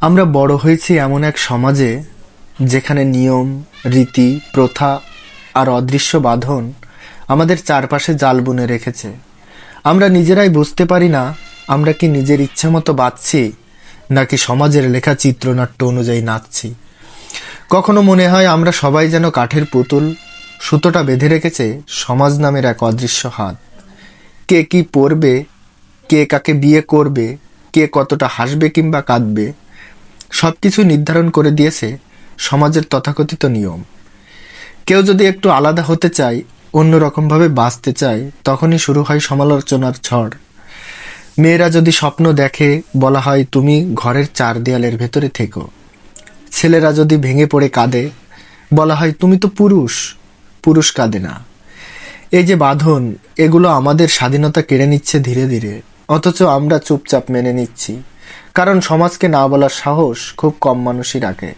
আমরা বড় হয়েছি এমন এক সমাজে যেখানে নিয়ম, রীতি, প্রথা আর অদৃশ্য বাঁধন আমাদের চারপাশে জাল বুনে রেখেছে। আমরা নিজেরাই বুঝতে পারি না আমরা কি নিজের ইচ্ছে মতো বাঁচছি নাকি সমাজের লেখা চিত্রনাট্য অনুযায়ী নাচছি। কখনো মনে হয় আমরা সবাই যেন কাঠের পুতুল, সুতোটা বেঁধে রেখেছে সমাজ নামের এক অদৃশ্য হাত। কে কি পরবে, কে কাকে বিয়ে করবে, কে কতটা হাসবে কিংবা কাঁদবে, সবকিছু নির্ধারণ করে দিয়েছে সমাজের তথাকথিত নিয়ম। কেউ যদি একটু আলাদা হতে চায়, অন্যরকমভাবে বাঁচতে চায়, তখনই শুরু হয় সমালোচনার ঝড়। মেয়েরা যদি স্বপ্ন দেখে, বলা হয় তুমি ঘরের চার দেয়ালের ভেতরে থেকো। ছেলেরা যদি ভেঙে পড়ে কাঁদে, বলা হয় তুমি তো পুরুষ, পুরুষ কাঁদে না। এই যে বাঁধন, এগুলো আমাদের স্বাধীনতা কেড়ে নিচ্ছে ধীরে ধীরে, অথচ আমরা চুপচাপ মেনে নিচ্ছি। কারণ সমাজকে না বলার সাহস খুব কম মানুষই রাখে।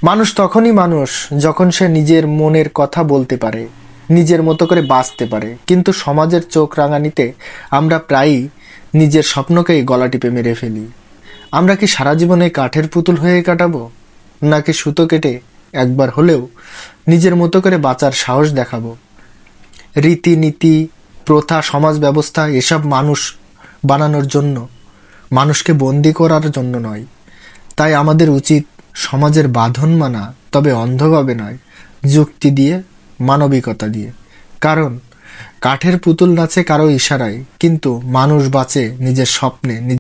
মানুষ তখনই মানুষ যখন সে নিজের মনের কথা বলতে পারে, নিজের মতো করে বাঁচতে পারে। কিন্তু সমাজের চোখ রাঙানিতে আমরা প্রায়ই নিজের স্বপ্নকেই গলা টিপে মেরে ফেলি। আমরা কি সারা জীবনে কাঠের পুতুল হয়ে কাটাবো, নাকি সুতো কেটে একবার হলেও নিজের মতো করে বাঁচার সাহস দেখাবো? রীতিনীতি, প্রথা, সমাজ ব্যবস্থা এসব মানুষ বানানোর জন্য, মানুষকে বন্দি করার জন্য নয়। তাই আমাদের উচিত সমাজের বাঁধন মানা, তবে অন্ধভাবে নয়, যুক্তি দিয়ে, মানবিকতা দিয়ে। কারণ কাঠের পুতুল নাচে কারো ইশারায়, কিন্তু মানুষ বাঁচে নিজের স্বপ্নে।